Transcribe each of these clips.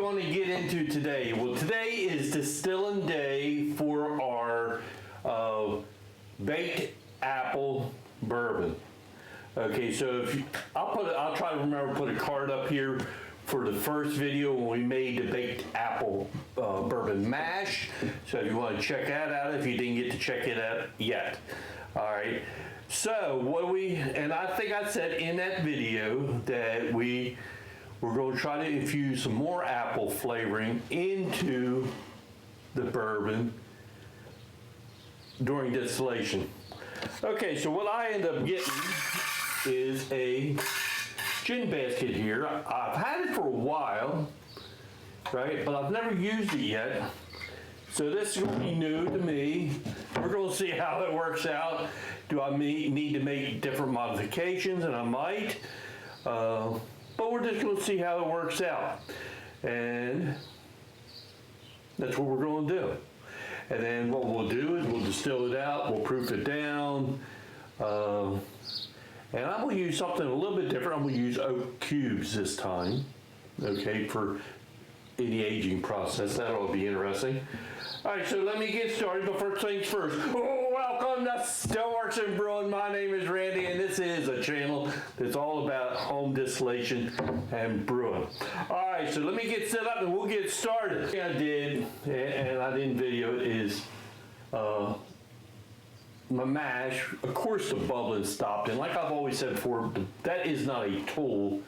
going to get into today? Well, today is distilling day for our baked apple bourbon. Okay, so I'll try to remember to put a card up here for the first video when we made the baked apple bourbon mash. So if you want to check that out, if you didn't get to check it out yet. All right. So and I think I said in that video that we're going to try to infuse some more apple flavoring into the bourbon during distillation. Okay, so what I end up getting is a gin basket here. I've had it for a while, right? But I've never used it yet. So this is going to be new to me. We're going to see how it works out. Do I need to make different modifications? And I might. But we're just going to see how it works out. And that's what we're going to do. And then what we'll do is we'll distill it out, we'll proof it down. And I'm going to use something a little bit different. I'm going to use oak cubes this time, okay, for any aging process. That'll be interesting. All right, so let me get started, but first things first. Oh, welcome to Stillworks and Brewing. My name is Randy, and this is a channel that's all about home distillation and brewing. All right, so let me get set up and we'll get started. The thing I did, and I didn't video it, is my mash. Of course the bubbling stopped, and like I've always said before, that is not a tool.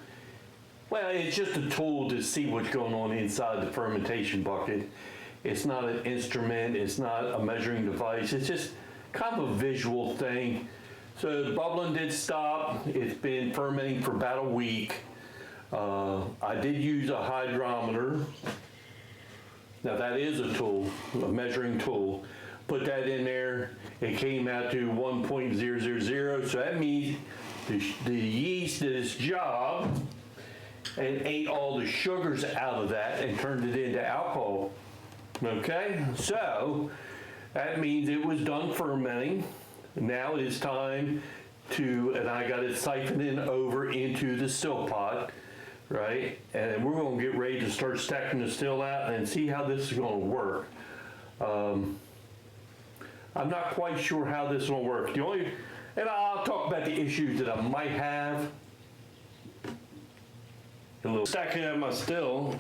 Well, it's just a tool to see what's going on inside the fermentation bucket. It's not an instrument, it's not a measuring device, it's just kind of a visual thing. So the bubbling did stop. It's been fermenting for about a week. I did use a hydrometer. Now that is a tool, a measuring tool. Put that in there, it came out to 1.000, so that means the yeast did its job and ate all the sugars out of that and turned it into alcohol. Okay, so that means it was done fermenting. Now it is time and I got it siphoning over into the still pot, right? And we're going to get ready to start stacking the still out and see how this is going to work. I'm not quite sure how this will work. And I'll talk about the issues that I might have. A little stacking of my still.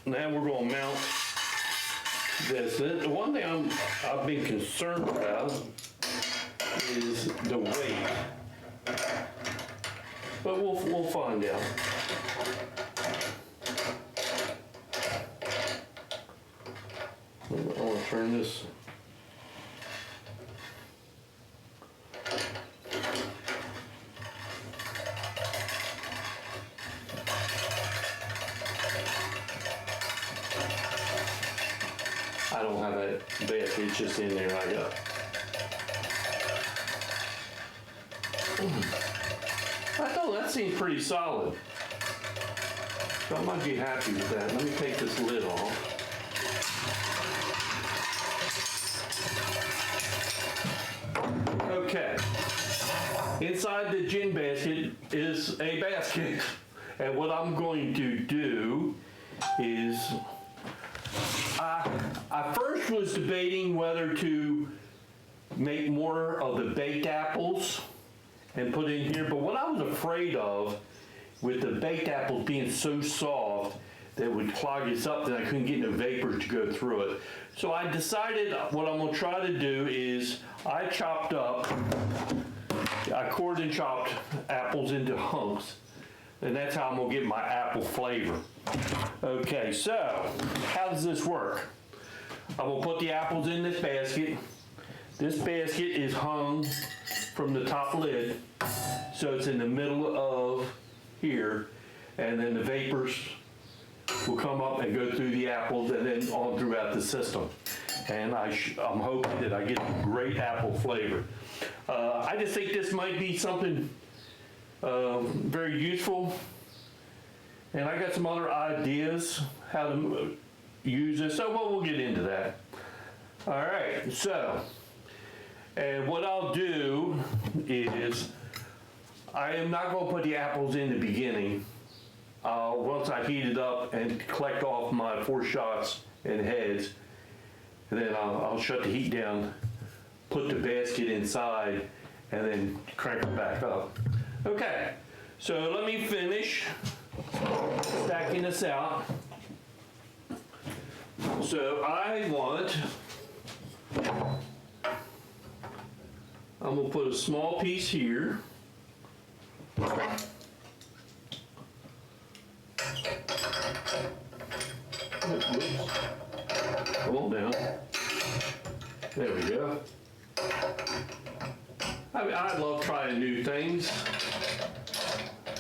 Now we're going to mount this. The one thing I've been concerned about is the weight. But we'll find out. I want to turn this. I don't have that basket, it's just in there. I got. I thought that seems pretty solid. So I might be happy with that. Let me take this lid off. Okay. Inside the gin basket is a basket. And what I'm going to do is I first was debating whether to make more of the baked apples and put in here, but what I was afraid of with the baked apples being so soft that it would clog this up, that I couldn't get no vapors to go through it. So I decided what I'm going to try to do is I cored and chopped apples into hunks, and that's how I'm going to get my apple flavor. Okay, so how does this work? I'm going to put the apples in this basket. This basket is hung from the top lid, so it's in the middle of here, and then the vapors will come up and go through the apples and then on throughout the system. And I'm hoping that I get a great apple flavor. I just think this might be something very useful. And I got some other ideas how to use this, so we'll get into that. All right, so, and what I'll do is, I am not going to put the apples in the beginning. once I heat it up and collect off my 4 shots and heads, and then I'll shut the heat down, put the basket inside, and then crank it back up. Okay, so let me finish stacking this out. So I'm gonna put a small piece here. Come on down. There we go. I love trying new things.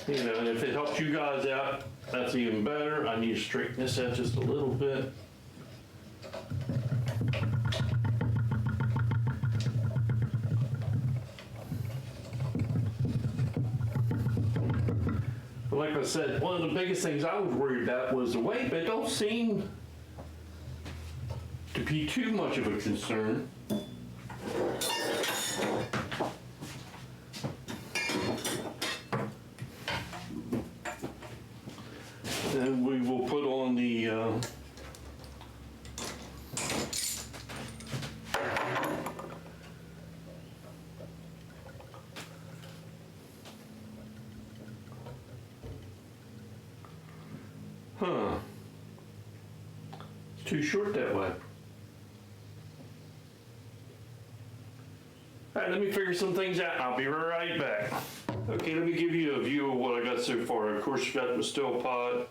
You know, and if it helps you guys out, that's even better. I need to straighten this out just a little bit. But like I said, one of the biggest things I was worried about was the weight, but it don't seem to be too much of a concern. Then we will put on the it's too short that way. All right, let me figure some things out. I'll be right back. Okay, let me give you a view of what I got so far. Of course, you got my still pot,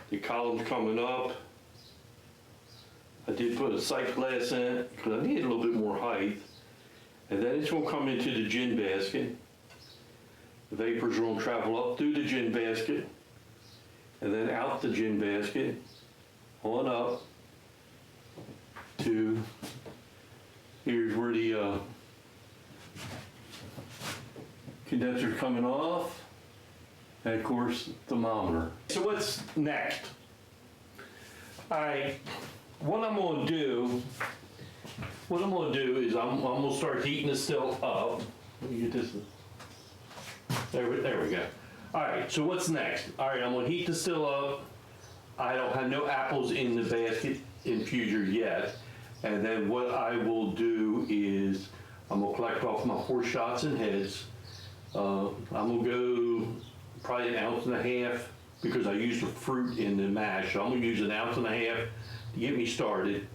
the columns coming up. I did put a sight glass in it because I need a little bit more height. And then it's going to come into the gin basket. The vapors are going to travel up through the gin basket and then out the gin basket, on up to, here's where the condenser coming off, and of course thermometer. So what's next? All right, what I'm gonna do is I'm gonna start heating the still up. Let me get this. There we go. All right, so what's next? All right, I'm gonna heat the still up. I don't have no apples in the basket infuser yet. And then what I will do is I'm gonna collect off my 4 shots and heads. I'm gonna go probably 1.5 ounces because I used the fruit in the mash. So I'm gonna use 1.5 ounces to get me started.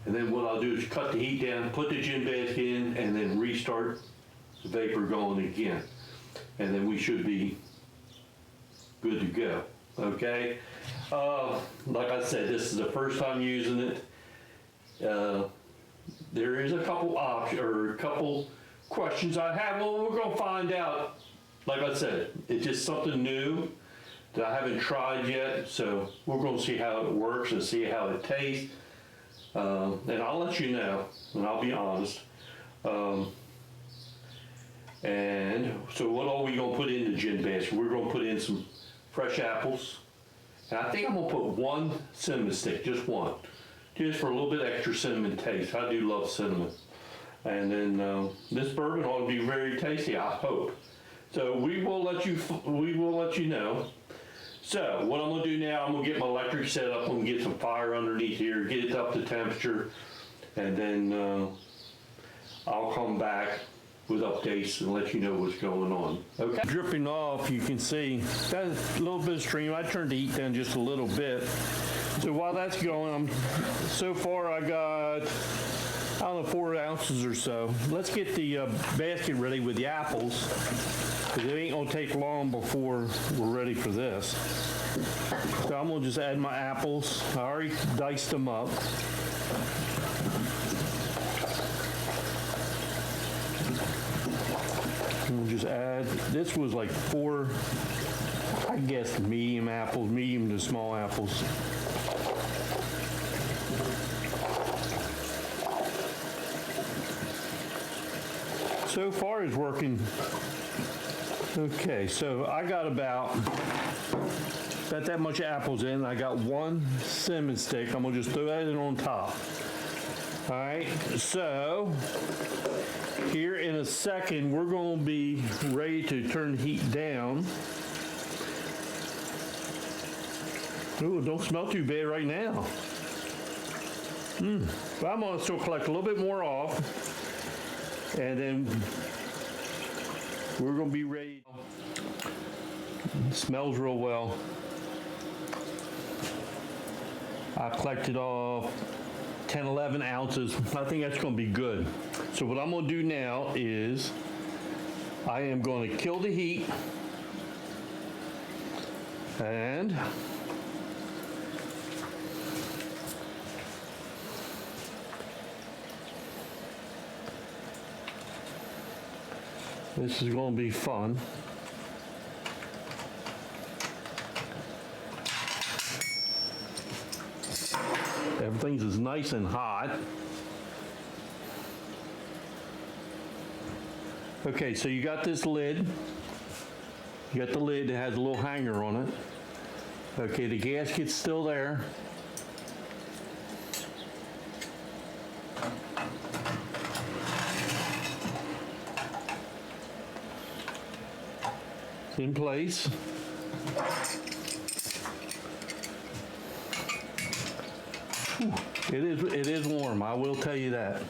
And then what I'll do is cut the heat down, put the gin basket in, and then restart the vapor going again. And then we should be good to go, okay? Like I said, this is the first time using it. There is a couple options or a couple questions I have. Well, we're gonna find out. Like I said, it's just something new that I haven't tried yet. So we're gonna see how it works and see how it tastes. And I'll let you know, and I'll be honest. And so what are we gonna put in the gin basket? We're gonna put in some fresh apples. And I think I'm gonna put 1 cinnamon stick, just 1. Just for a little bit extra cinnamon taste. I do love cinnamon. And then this bourbon ought to be very tasty, I hope. So we will let you know. So what I'm gonna do now, I'm gonna get my electric set up, I'm gonna get some fire underneath here, get it up to temperature, and then I'll come back with updates and let you know what's going on. Okay. Dripping off, you can see that's a little bit of stream. I turned the heat down just a little bit. So while that's going, so far I got, I don't know, 4 ounces or so. Let's get the basket ready with the apples, because it ain't gonna take long before we're ready for this. So I'm gonna just add my apples. I already diced them up. We'll just add, this was like 4, I guess, medium apples, medium to small apples. So far it's working. Okay, so I got about that much apples in. I got 1 cinnamon stick. I'm gonna just throw that in on top. All right, so here in a second, we're going to be ready to turn the heat down. Ooh, it don't smell too bad right now. But I'm gonna still collect a little bit more off, and then we're gonna be ready. It smells real well. I collected off 10, 11 ounces. I think that's gonna be good. So what I'm gonna do now is I am gonna kill the heat and this is going to be fun. Everything's as nice and hot. Okay, so you got this lid. You got the lid that has a little hanger on it. Okay, the gasket's still there. In place. Whew, it is warm, I will tell you that.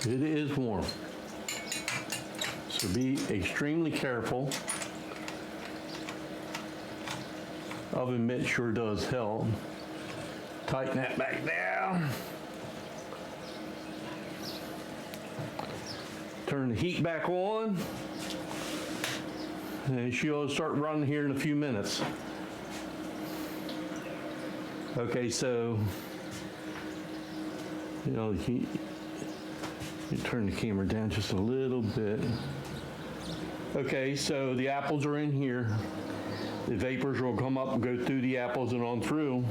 It is warm. So be extremely careful. Oven mitt sure does help. Tighten that back down. Turn the heat back on. And she'll start running here in a few minutes. Okay, so, you turn the camera down just a little bit. Okay, so the apples are in here. The vapors will come up and go through the apples and on through.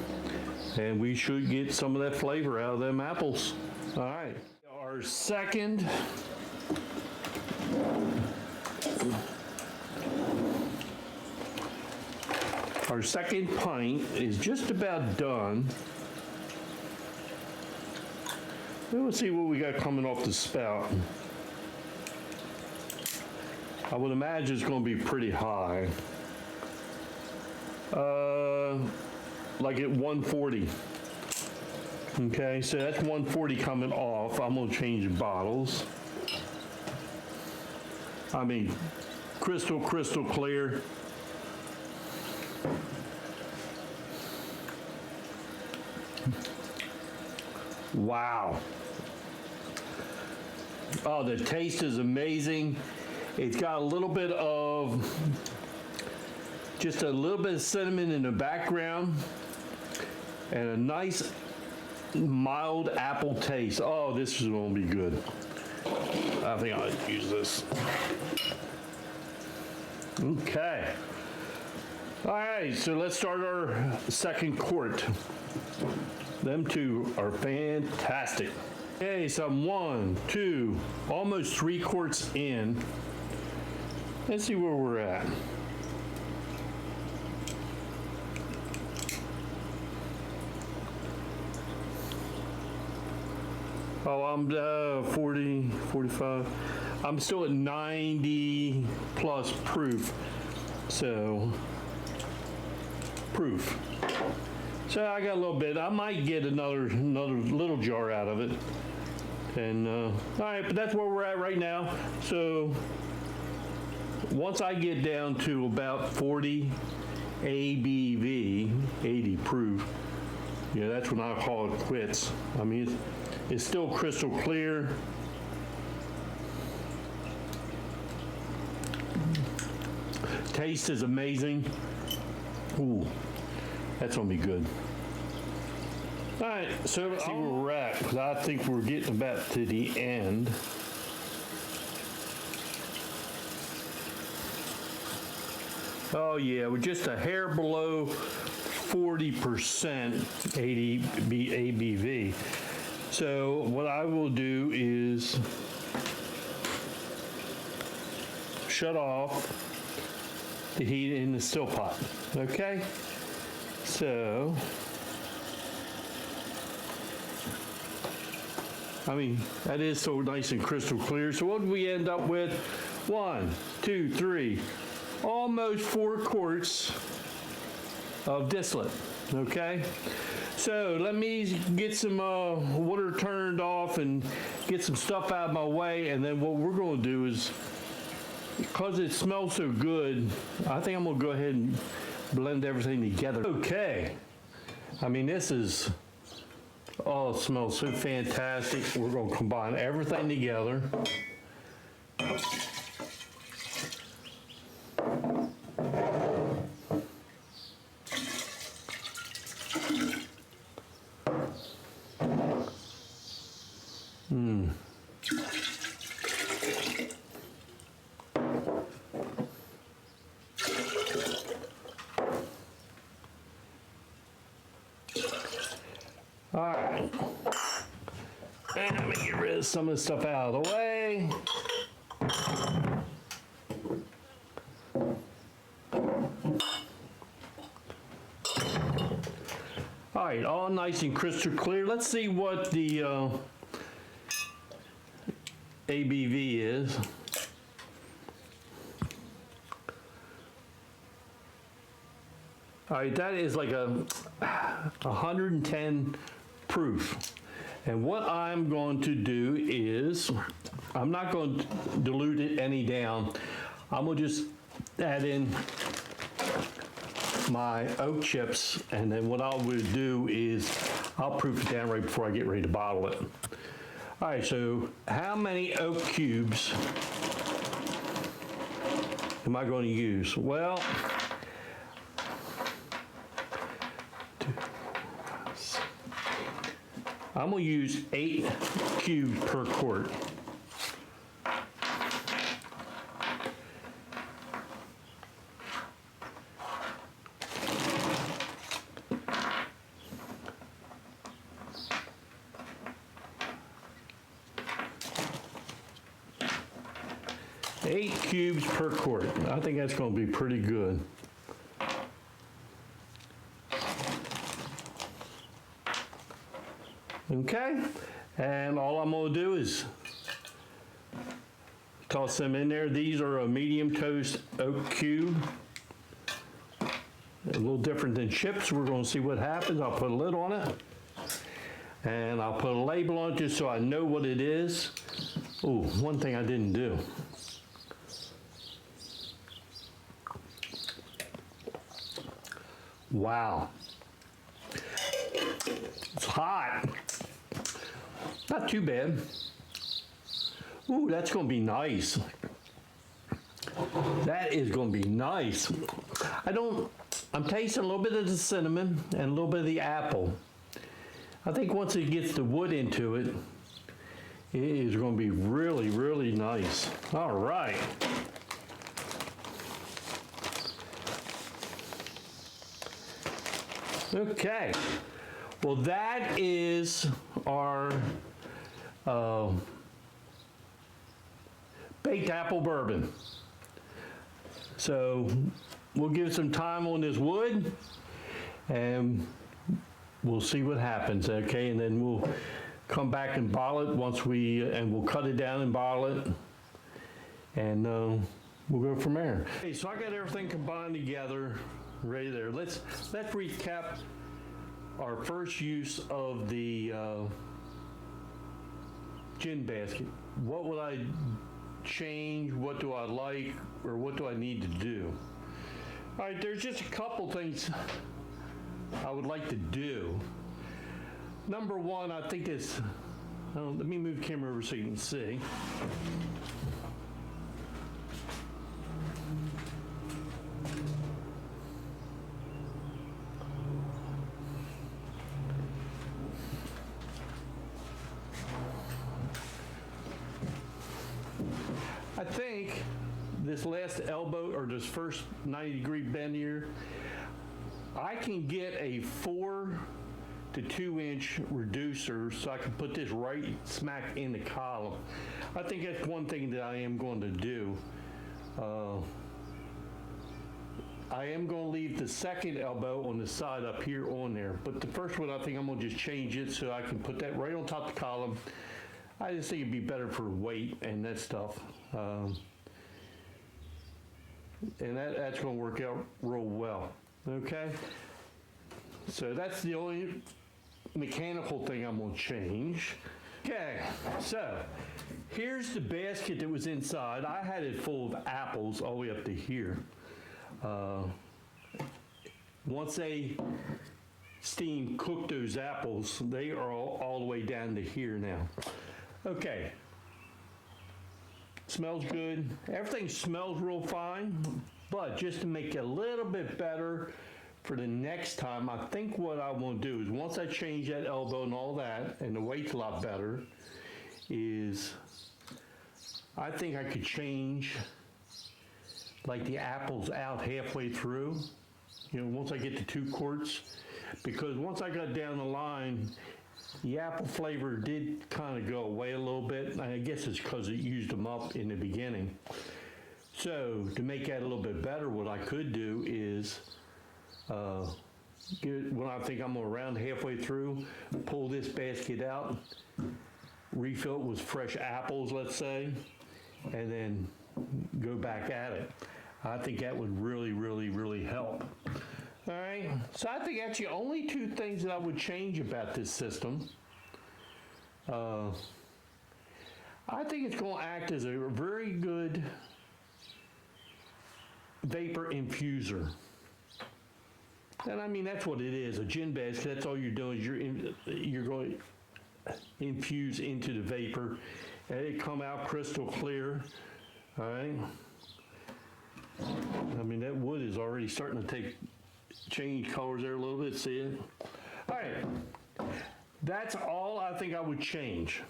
And we should get some of that flavor out of them apples. All right. Our second pint is just about done. Let's see what we got coming off the spout. I would imagine it's going to be pretty high. Like at 140. Okay, so that's 140 coming off. I'm gonna change bottles. I mean, crystal clear. Wow. Oh, the taste is amazing. It's got a little bit of, just a little bit of cinnamon in the background. And a nice mild apple taste. Oh, this is going to be good. I think I'll use this. Okay. All right, so let's start our second quart. Them two are fantastic. Okay, so I'm 1, 2, almost 3 quarts in. Let's see where we're at. Oh, I'm 40, 45. I'm still at 90 plus proof. So, proof. So I got a little bit. I might get another little jar out of it. And, all right, but that's where we're at right now. So, once I get down to about 40 ABV, 80 proof, yeah, that's when I'll call it quits. I mean, it's still crystal clear. Taste is amazing. Ooh, that's gonna be good. All right, so let's see where we're at, because I think we're getting about to the end. Oh yeah, we're just a hair below 40% ABV. So what I will do is shut off the heat in the still pot. Okay? So I mean, that is so nice and crystal clear. So what did we end up with? 1, 2, 3, almost 4 quarts of distillate, okay? So let me get some water turned off and get some stuff out of my way, and then what we're gonna do is, because it smells so good, I think I'm gonna go ahead and blend everything together. Okay, I mean, this is, oh, it smells so fantastic. We're gonna combine everything together. All right, and let me get rid of some of the stuff out of the way. All right, all nice and crystal clear. Let's see what the ABV is. All right, that is like a 110 proof. And what I'm going to do is, I'm not going to dilute it any down. I'm going to just add in my oak chips, and then what I will do is I'll proof it down right before I get ready to bottle it. All right, so how many oak cubes am I going to use? Well, I'm going to use 8 cubes per quart. Eight cubes per quart. I think that's going to be pretty good. Okay, and all I'm going to do is toss them in there. These are a medium toast oak cube. A little different than chips. We're going to see what happens. I'll put a lid on it, and I'll put a label on it just so I know what it is. Oh, one thing I didn't do. Wow. It's hot. Not too bad. Ooh, that's going to be nice. That is going to be nice. I'm tasting a little bit of the cinnamon and a little bit of the apple. I think once it gets the wood into it, it is going to be really, really nice. All right. Okay. Well, that is our baked apple bourbon. So we'll give some time on this wood, and we'll see what happens, okay? And then we'll come back and bottle it and we'll cut it down and bottle it, and we'll go from there. Okay, so I got everything combined together, ready there. Let's recap our first use of the gin basket. What would I change? What do I like? Or what do I need to do? All right, there's just a couple things I would like to do. Number one, I think it's, let me move the camera over so you can see. I think this last elbow, or this first 90-degree bend here, I can get a 4 to 2 inch reducer so I can put this right smack in the column. I think that's one thing that I am going to do. I am going to leave the second elbow on the side up here on there, but the first one I think I'm going to just change it so I can put that right on top of the column. I just think it'd be better for weight and that stuff. And that's going to work out real well. Okay? So that's the only mechanical thing I'm going to change. Okay, so here's the basket that was inside. I had it full of apples all the way up to here. Once they steam cook those apples, they are all the way down to here now. Okay. Smells good. Everything smells real fine, but just to make it a little bit better for the next time, I think what I want to do is once I change that elbow and all that, and the weight's a lot better, is I think I could change like the apples out halfway through. You know, once I get to 2 quarts, because once I got down the line, the apple flavor did kind of go away a little bit. I guess it's because it used them up in the beginning. So to make that a little bit better, what I could do is, when I think I'm around halfway through, pull this basket out, refill it with fresh apples, let's say, and then go back at it. I think that would really, really, really help. All right, so I think that's the only 2 things that I would change about this system. I think it's going to act as a very good vapor infuser. And I mean, that's what it is, a gin basket. That's all you're doing is you're going to infuse into the vapor, and it come out crystal clear. All right. I mean, that wood is already starting to change colors there a little bit, see it? All right, that's all I think I would change.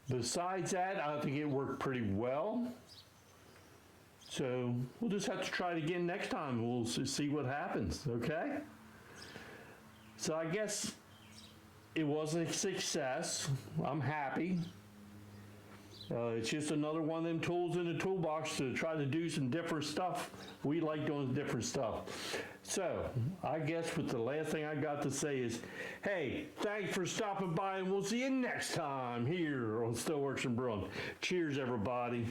Besides that, I think it worked pretty well. So we'll just have to try it again next time. We'll see what happens, okay? So I guess it was a success. I'm happy. It's just another one of them tools in the toolbox to try to do some different stuff. We like doing different stuff. So I guess what the last thing I got to say is, hey, thanks for stopping by, and we'll see you next time here on Stillworks and Brewing. Cheers, everybody.